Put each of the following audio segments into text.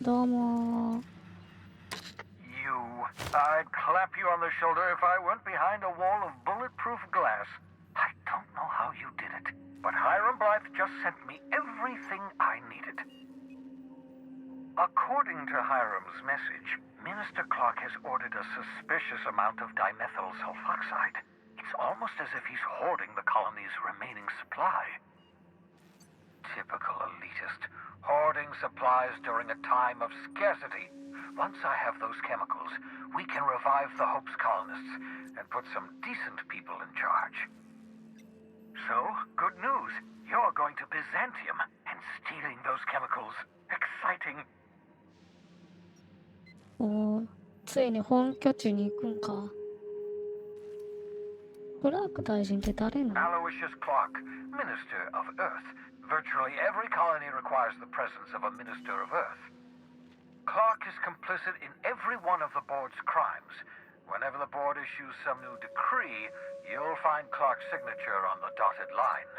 どうも。 You. I'd clap you on the shoulder if I weren't behind a wall of bulletproof glass. I don't know how you did it, but Hiram Blythe just sent me everything I needed. According to Hiram's message, Minister Clark has ordered a suspicious amount of dimethyl sulfoxide. It's almost as if he's hoarding the colony's remaining supply. Typical elitist, hoarding supplies during a time of scarcity. Once I have those chemicals, we can revive the Hope's colonists and put some decent people in charge. So, good news. You're going to Byzantium and stealing those chemicals. Exciting. おー、ついに本拠地に行くんか。クラーク大臣って誰なの？ Aloysius Clark, Minister of Earth. Virtually every colony requires the presence of a Minister of Earth. Clark is complicit in every one of the board's crimes. Whenever the board issues some new decree, you'll find Clark's signature on the dotted line.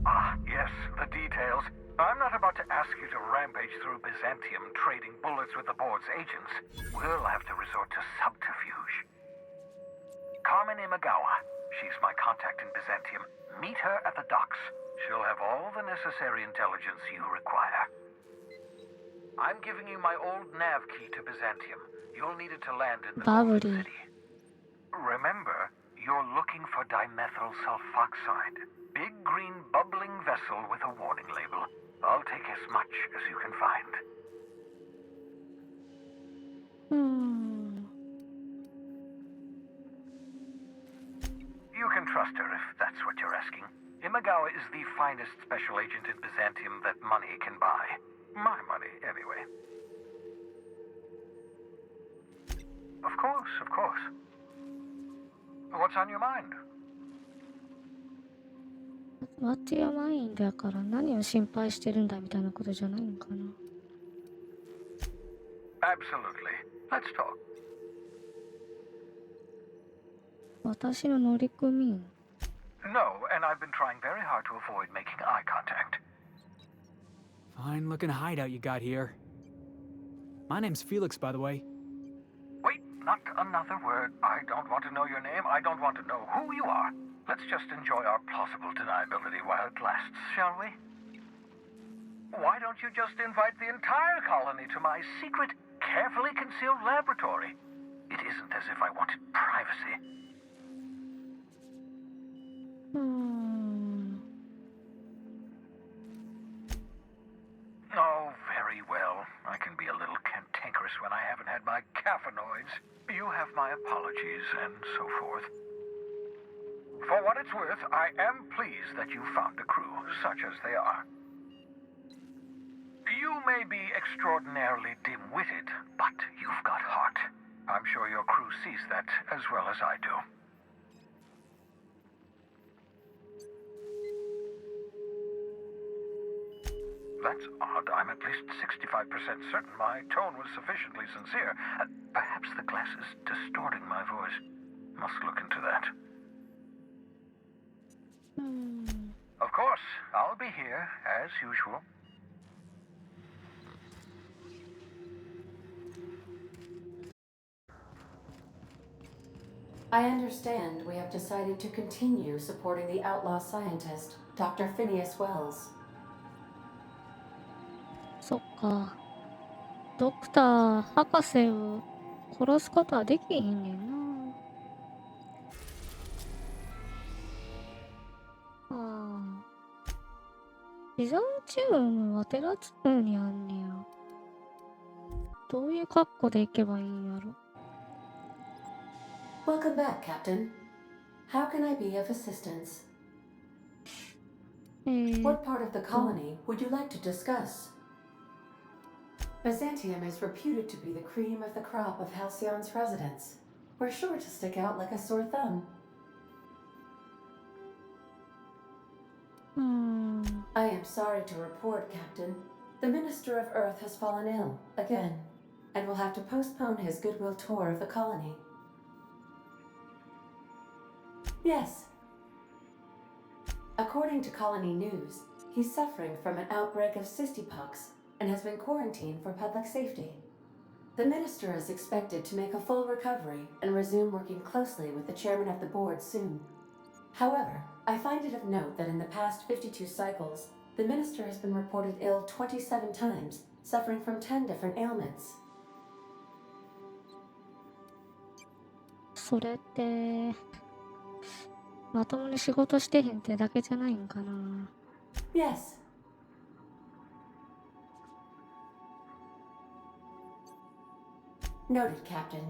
Ah, yes, the details. I'm not about to ask you to rampage through Byzantium trading bullets with the board's agents. We'll have to resort to subterfuge. Carmen Imagawa. She's my contact in Byzantium. Meet her at the docks. She'll have all the necessary intelligence you require. I'm giving you my old nav key to Byzantium. You'll need it to land in the Golden City. Remember, you're looking for dimethyl sulfoxide. Big green bubbling vessel with a warning label. I'll take as much as you can find. うーん。 You can trust her if that's what you're asking. Imagawa is the finest special agent in Byzantium that money can buy. My money, anyway. Of course, of course. What's on your mind? What's your mind だから何を心配してるんだみたいなことじゃないのかな。 Absolutely. Let's talk. 私の乗組員。 No, and I've been trying very hard to avoid making eye contact. Fine looking hideout you got here. My name's Felix, by the way. Wait, not another word. I don't want to know your name. I don't want to know who you are. Let's just enjoy our plausible deniability while it lasts, shall we? Why don't you just invite the entire colony to my secret, carefully concealed laboratory? It isn't as if I wanted privacy. うーん。 Oh, very well. I can be a little cantankerous when I haven't had my caffeinoids. You have my apologies and so forth. For what it's worth, I am pleased that you found a crew, such as they are. You may be extraordinarily dim-witted, but you've got heart. I'm sure your crew sees that as well as I do. That's odd. I'm at least 65% certain my tone was sufficiently sincere. Perhaps the glass is distorting my voice. Must look into that. うーん。 Of course, I'll be here, as usual. I understand we have decided to continue supporting the outlaw scientist, Dr. Phineas Wells. そっか。ドクター博士を殺すことはできへんねんな。ああ。ビザンチウムはテラツムにあんねや。どういう格好で行けばいいんやろ。 Welcome back, Captain. How can I be of assistance? What part of the colony would you like to discuss? Byzantium is reputed to be the cream of the crop of Halcyon's residents. We're sure to stick out like a sore thumb. I am sorry to report, Captain. The Minister of Earth has fallen ill, again, and will have to postpone his goodwill tour of the colony. Yes. According to Colony News, he's suffering from an outbreak of cystipox and has been quarantined for public safety. The minister is expected to make a full recovery and resume working closely with the chairman of the board soon. However, I find it of note that in the past 52 cycles, the minister has been reported ill 27 times, suffering from 10 different ailments. それって、まともに仕事してへんってだけじゃないんかな。Yes. Noted, Captain.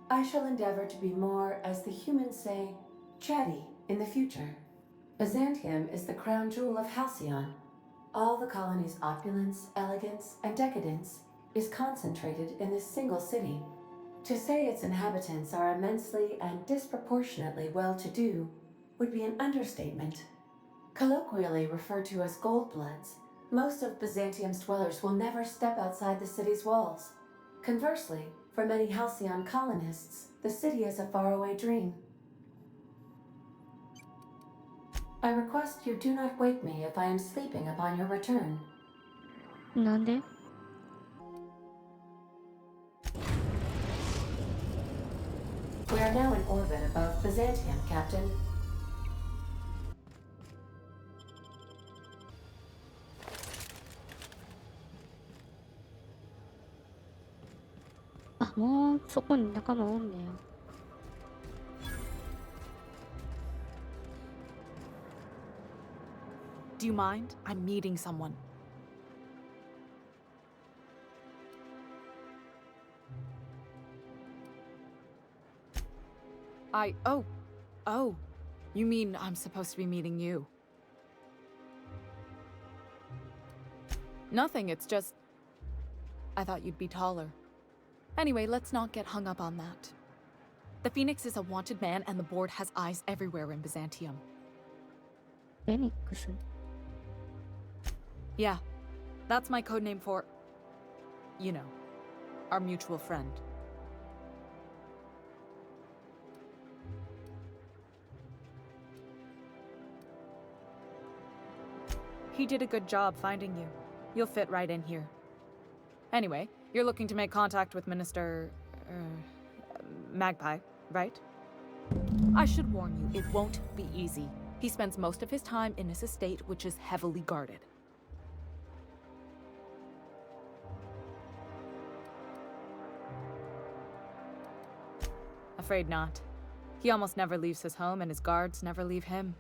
I shall endeavor to be more, as the humans say, chatty in the future. Byzantium is the crown jewel of Halcyon. All the colony's opulence, elegance, and decadence is concentrated in this single city. To say its inhabitants are immensely and disproportionately well-to-do would be an understatement. Colloquially referred to as gold-bloods, most of Byzantium's dwellers will never step outside the city's walls. Conversely, for many Halcyon colonists, the city is a faraway dream. I request you do not wake me if I am sleeping upon your return. なんで？ We are now in orbit above Byzantium, Captain. あ、もうそこに仲間おんねや。Do you mind? I'm meeting someone. Oh. You mean I'm supposed to be meeting you? Nothing, it's just... I thought you'd be taller. Anyway, let's not get hung up on that. The Phoenix is a wanted man and the board has eyes everywhere in Byzantium. フェニックス？ Yeah, that's my code name for... you know, our mutual friend. He did a good job finding you. You'll fit right in here. Anyway, you're looking to make contact with Minister... Magpie, right? I should warn you, it won't be easy. He spends most of his time in his estate, which is heavily guarded. Afraid not. He almost never leaves his home, and his guards never leave him.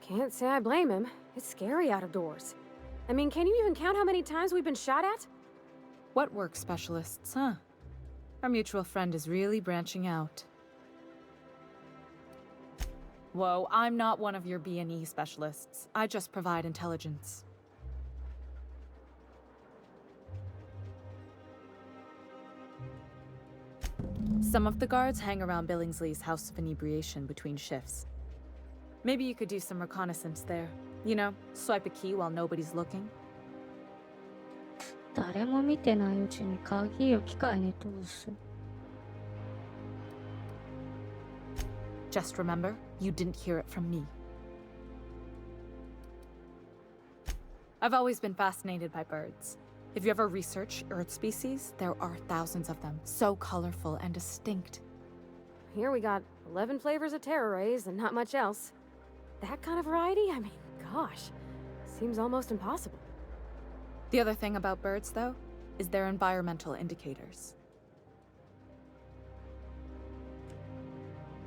Can't say I blame him. It's scary out of doors. I mean, can you even count how many times we've been shot at? What work specialists, huh? Our mutual friend is really branching out. Whoa, I'm not one of your B&E specialists. I just provide intelligence. Some of the guards hang around Billingsley's House of Inebriation between shifts. Maybe you could do some reconnaissance there. You know, swipe a key while nobody's looking. 誰も見てないうちに鍵を機械に通す。Just remember, you didn't hear it from me. I've always been fascinated by birds. If you ever research Earth species, there are thousands of them, so colorful and distinct. Here we got 11 flavors of terror rays and not much else. That kind of variety? I mean, gosh, seems almost impossible. The other thing about birds, though, is their environmental indicators.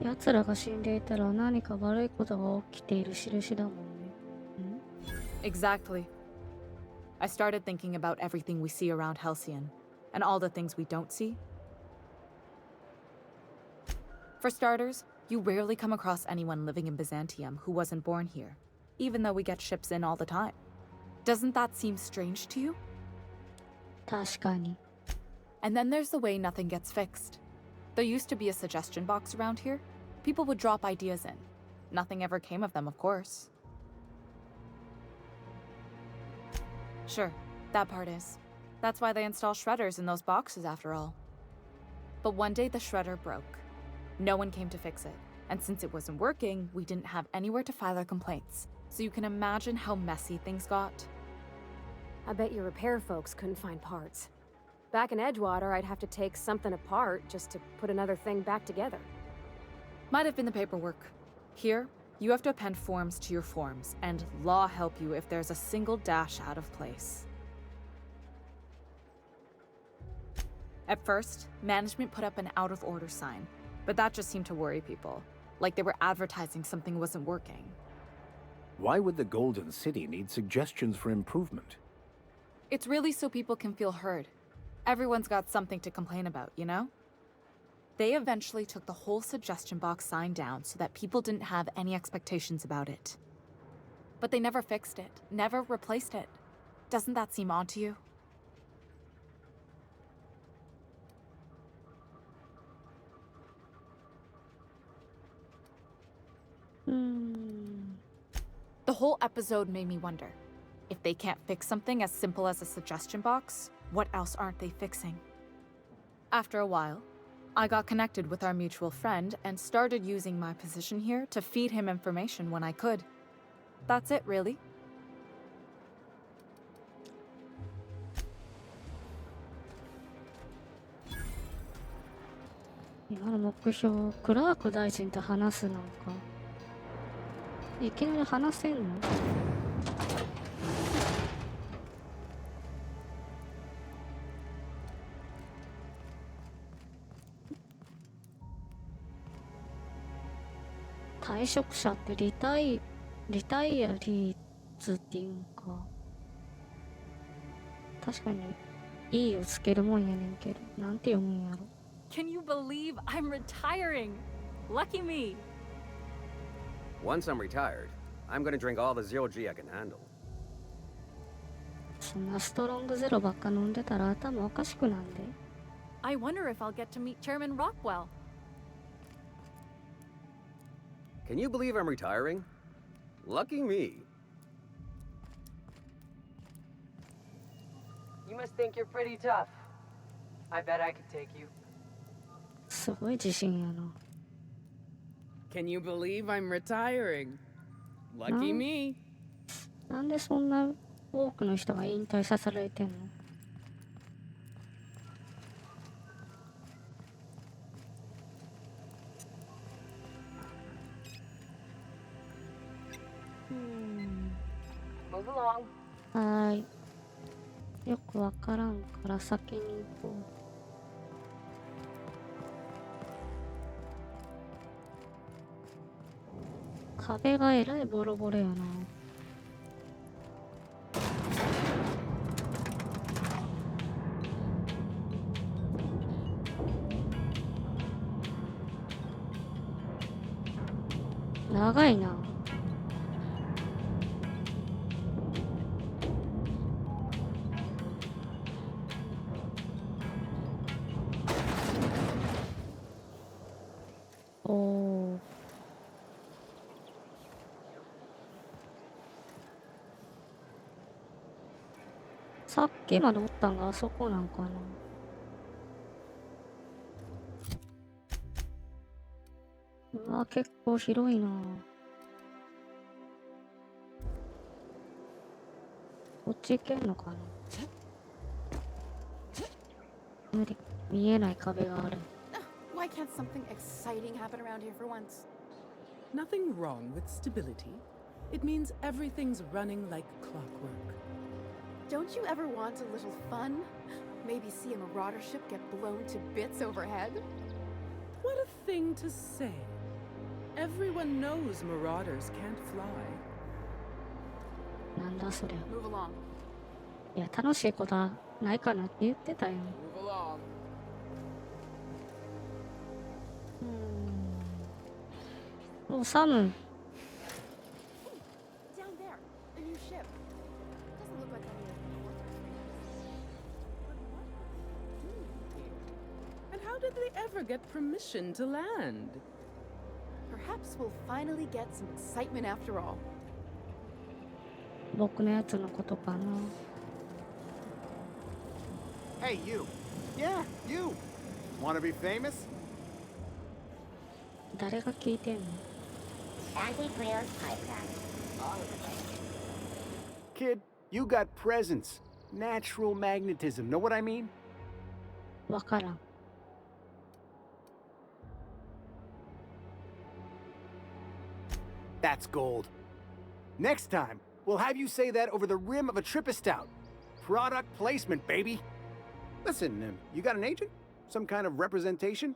奴らが死んでいたら何か悪いことが起きている印だもんね。Exactly. I started thinking about everything we see around Halcyon, and all the things we don't see. For starters, you rarely come across anyone living in Byzantium who wasn't born here, even though we get ships in all the time. Doesn't that seem strange to you? 確かに。 And then there's the way nothing gets fixed. There used to be a suggestion box around here. People would drop ideas in. Nothing ever came of them, of course. Sure, that part is. That's why they install shredders in those boxes after all. But one day the shredder broke. No one came to fix it. And since it wasn't working, we didn't have anywhere to file our complaints. so you can imagine how messy things got. I bet your repair folks couldn't find parts. Back in Edgewater, I'd have to take something apart just to put another thing back together. Might have been the paperwork. Here, you have to append forms to your forms, and law help you if there's a single dash out of place. At first, management put up an out-of-order sign, but that just seemed to worry people, like they were advertising something wasn't working. Why would the Golden City need suggestions for improvement? It's really so people can feel heard. Everyone's got something to complain about, you know? They eventually took the whole suggestion box sign down so that people didn't have any expectations about it. But they never fixed it, never replaced it. Doesn't that seem odd to you? The whole episode made me wonder, if they can't fix something as simple as a suggestion box, what else aren't they fixing? After a while, I got connected with our mutual friend and started using my position here to feed him information when I could. That's it, really.今の目標、クラーク大臣と話すなんか。いきなり話せんの？退職者ってリタイアリーツっていうんか。確かに E をつけるもんやねんけど、なんて読むんやろ。Can you believe I'm retiring? Lucky me. Once I'm retired, I'm gonna drink all the zero G I can handle. そんなストロングゼロばっか飲んでたら頭おかしくなんで。I wonder if I'll get to meet Chairman Rockwell. Can you believe I'm retiring? Lucky me. You must think you're pretty tough. I bet I could take you. すごい自信やな。Can you believe I'm retiring? Lucky me. なんでそんな多くの人が引退させられてんの？Move along. はーい。よくわからんから先に行こう。壁がえらいボロボロやな。長いな。おお。さっきまでおったんがあそこなんかな。うわ、結構広いな。こっち行けんのかな。無理。見えない壁がある。Why can't something exciting happen around here for once? Nothing wrong with stability. It means everything's running like clockwork. Don't you ever want a little fun? Maybe see a marauder ship get blown to bits overhead? What a thing to say. Everyone knows marauders can't fly. なんだそりゃ。Move along. いや、楽しいことはないかなって言ってたよ。Move along. お、サム。Down there, a new ship. Doesn't look like any of the workers. And how did they ever get permission to land? Perhaps we'll finally get some excitement after all. 僕のやつのことかな。Hey, you. Yeah, you. Wanna be famous? 誰が聞いてんの？ Anti-Greer's pipe gun. Kid, you got presence. Natural magnetism. Know what I mean? わからん。That's gold. Next time, we'll have you say that over the rim of a Trippistout. Product placement, baby. Listen, you got an agent? Some kind of representation?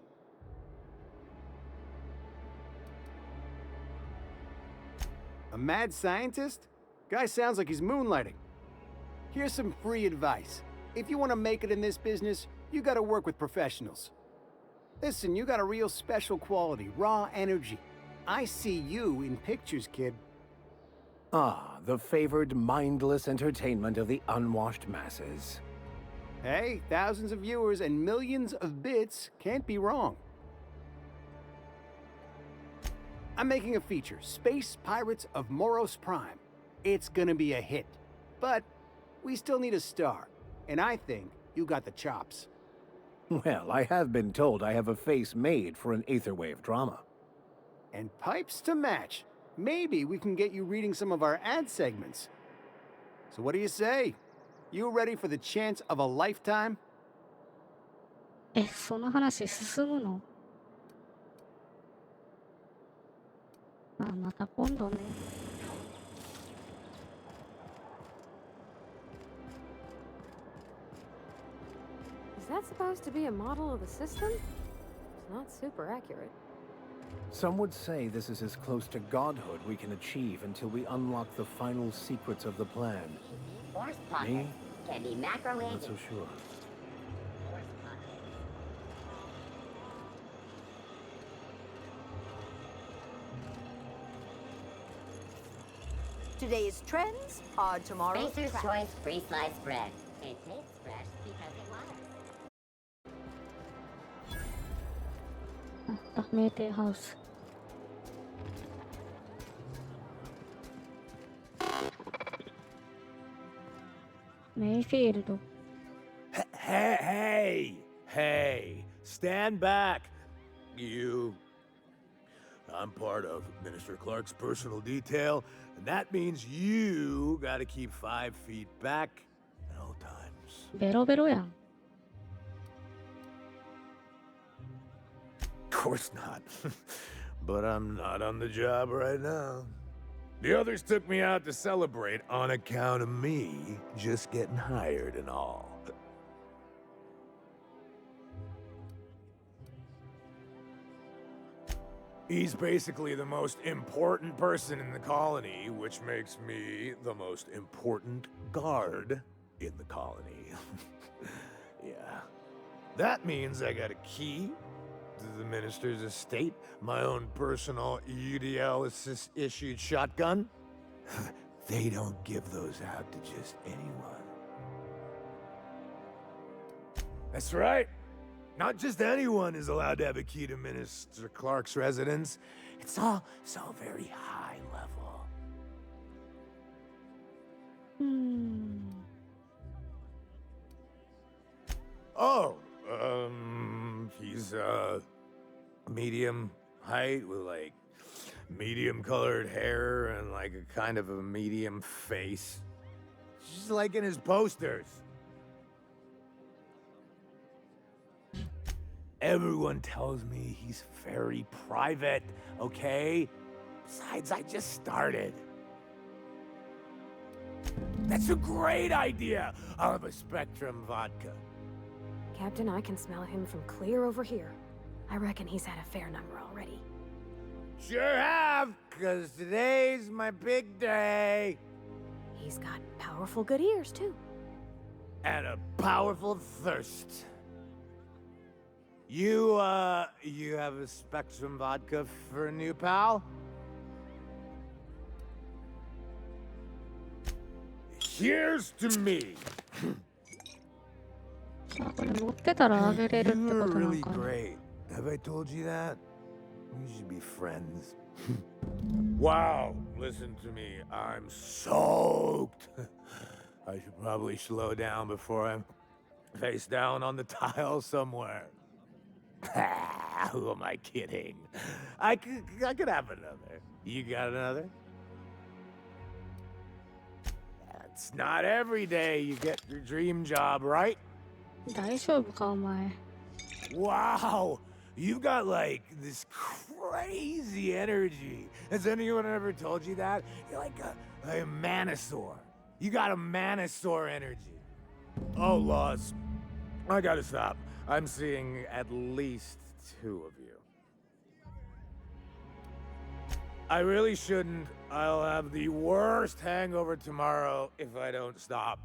A mad scientist? Guy sounds like he's moonlighting. Here's some free advice. If you want to make it in this business, you gotta work with professionals. Listen, you got a real special quality, raw energy. I see you in pictures, kid. Ah, the favored mindless entertainment of the unwashed masses. Hey, thousands of viewers and millions of bits can't be wrong. I'm making a feature, Space Pirates of Moros Prime. It's gonna be a hit. But we still need a star, and I think you got the chops. Well, I have been told I have a face made for an aetherwave drama. And pipes to match. Maybe we can get you reading some of our ad segments. So what do you say? You ready for the chance of a lifetime? その話進むの？あ、また今度ね。Is that supposed to be a model of the system? It's not super accurate. Some would say this is as close to godhood we can achieve until we unlock the final secrets of the plan. Force pockets can be macrowave. Not so sure. Today's trends are tomorrow's Spacer's Choice free sliced bread. It tastes fresh because it matters. あった、メーテイハウス。メイフィールド。Hey, stand back. You. I'm part of Minister Clark's personal detail, and that means you gotta keep 5 feet back at all times. ベロベロやん。Of course not. But I'm not on the job right now. The others took me out to celebrate on account of me just getting hired and all. He's basically the most important person in the colony, which makes me the most important guard in the colony. Yeah. That means I got a key to the minister's estate, my own personal UDL-issued shotgun. They don't give those out to just anyone. That's right. Not just anyone is allowed to have a key to Minister Clark's residence. It's all so very high level. Oh, he's, medium height with, like, medium-colored hair and, like, a kind of a medium face. Just like in his posters. Everyone tells me he's very private, okay? Besides, I just started. That's a great idea! I'll have a Spectrum vodka. Captain, I can smell him from clear over here. I reckon he's had a fair number already. Sure have, 'cause today's my big day. He's got powerful good ears, too. And a powerful thirst. You have a Spectrum vodka for a new pal? Here's to me. あ、これ持ってたらあげれるって You're ことなん really かな。 great. Have I told you that? We should be friends. Wow, listen to me. I'm soaked. I should probably slow down before I'm face down on the tile somewhere. Who am I kidding? I could have another. You got another? It's not every day you get your dream job, right? 大丈夫かお前。 Wow! You got like this crazy energy. Has anyone ever told you that? You're like a manosaur. You got a manosaur energy. Oh, Laws. I gotta stop. I'm seeing at least 2 of you. I really shouldn't. I'll have the worst hangover tomorrow if I don't stop.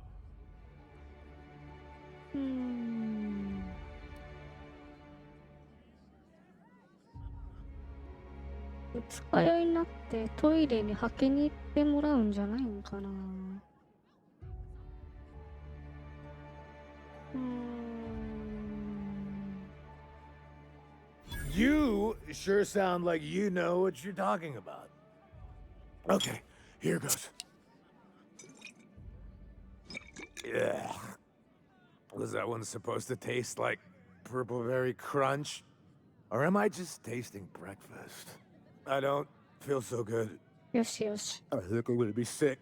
二日酔いになってトイレに履きに行ってもらうんじゃないんかな。You sure sound like you know what you're talking about. Okay, here goes. Yeah. Was that one supposed to taste like purple berry crunch? Or am I just tasting breakfast? I don't feel so good. よしよし。 I think I'm gonna be sick.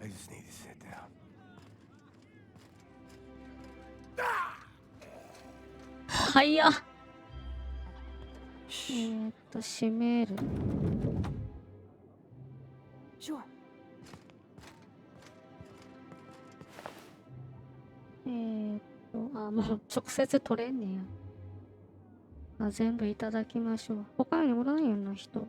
I just need to sit down. 早っ。閉める。 Sure. もう直接取れんねや。全部いただきましょう。他におらんやんな人。